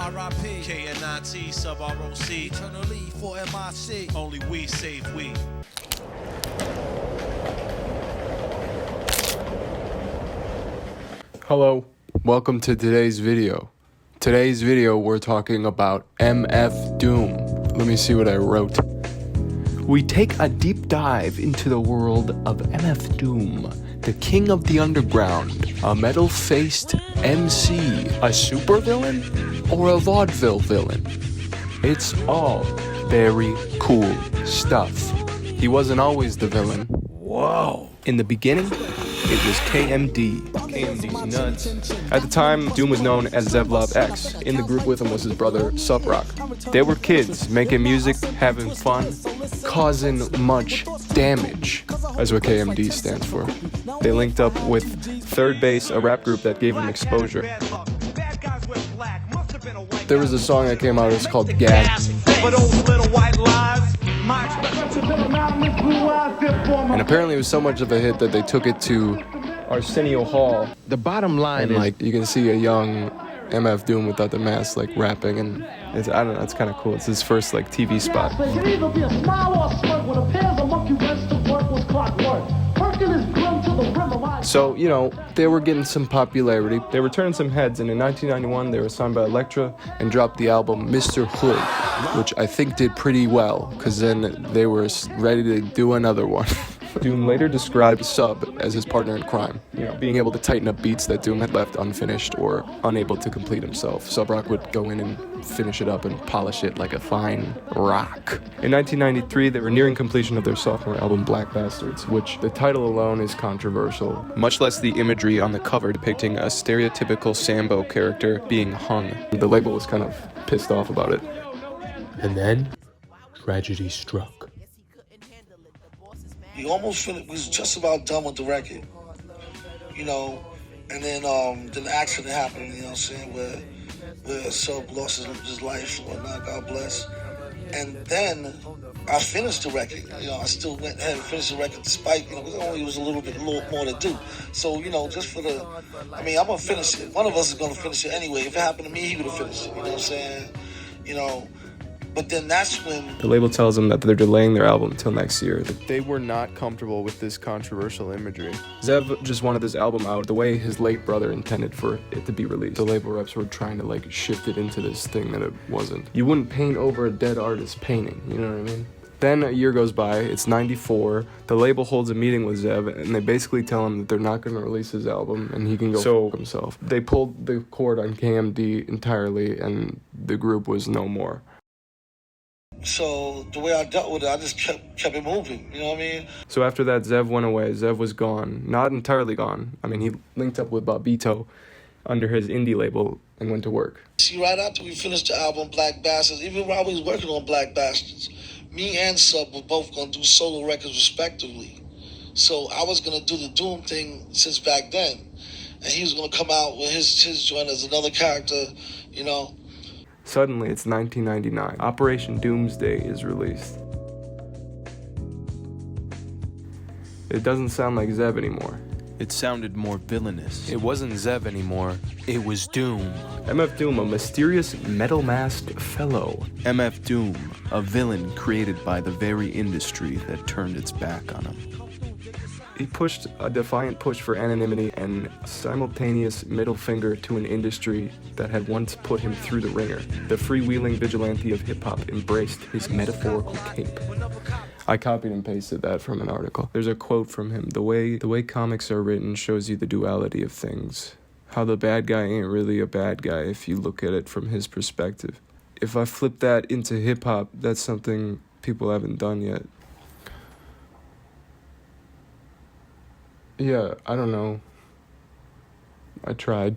R.I.P. KNIT, sub ROC. Eternally for MIC. Only we save we. Hello, welcome to today's video. Today's video we're talking about MF Doom. Let me see what I wrote. We take a deep dive into the world of MF Doom, the king of the underground, a metal-faced MC, a supervillain, or a vaudeville villain. It's all very cool stuff. He wasn't always the villain. Whoa. In the beginning, it was KMD. KMD's nuts. At the time, Doom was known as Zevlov X. In the group with him was his brother, Suprock. They were kids, making music, having fun, causing much damage. That's what KMD stands for. They linked up with Third Base, a rap group that gave them exposure. There was a song that came out, it's called Gas. And apparently it was so much of a hit that they took it to Arsenio Hall. The bottom line is, like, you can see a young MF Doom without the mask, like, rapping, and it's, I don't know, it's kind of cool. It's his first, like, TV spot. So, you know, they were getting some popularity. They were turning some heads, and in 1991, they were signed by Elektra and dropped the album Mr. Hood, which I think did pretty well, because then they were ready to do another one. Doom later described Sub as his partner in crime, you know, being able to tighten up beats that Doom had left unfinished or unable to complete himself. Subrock would go in and finish it up and polish it like a fine rock. In 1993, they were nearing completion of their sophomore album, Black Bastards, which the title alone is controversial, much less the imagery on the cover depicting a stereotypical Sambo character being hung. The label was kind of pissed off about it. And then, tragedy struck. He almost was just about done with the record, you know, and then the accident happened, you know what I'm saying, where Sub lost his life and whatnot, God bless. And then I finished the record, you know, I still went ahead and finished the record despite, you know, because only was a little bit more to do. So, you know, just for I'm going to finish it. One of us is going to finish it anyway. If it happened to me, he would have finished it, you know what I'm saying, you know. But then that's when the label tells them that they're delaying their album until next year. They were not comfortable with this controversial imagery. Zev just wanted this album out the way his late brother intended for it to be released. The label reps were trying to like shift it into this thing that it wasn't. You wouldn't paint over a dead artist's painting, you know what I mean? Then a year goes by, it's 94, the label holds a meeting with Zev, and they basically tell him that they're not going to release his album, and he can go f himself. They pulled the cord on KMD entirely, and the group was no more. So the way I dealt with it, I just kept it moving, you know what I mean? So after that, Zev went away. Zev was gone. Not entirely gone. I mean, he linked up with Bobbito under his indie label and went to work. See, right after we finished the album Black Bastards, even while we was working on Black Bastards, me and Sub were both going to do solo records respectively. So I was going to do the Doom thing since back then. And he was going to come out with his joint as another character, you know. Suddenly, it's 1999. Operation Doomsday is released. It doesn't sound like Zev anymore. It sounded more villainous. It wasn't Zev anymore. It was Doom. MF Doom, a mysterious metal-masked fellow. MF Doom, a villain created by the very industry that turned its back on him. He pushed a defiant push for anonymity and a simultaneous middle finger to an industry that had once put him through the ringer. The freewheeling vigilante of hip-hop embraced his metaphorical cape. I copied and pasted that from an article. There's a quote from him. The way comics are written shows you the duality of things. How the bad guy ain't really a bad guy if you look at it from his perspective. If I flip that into hip-hop, that's something people haven't done yet. Yeah, I don't know. I tried.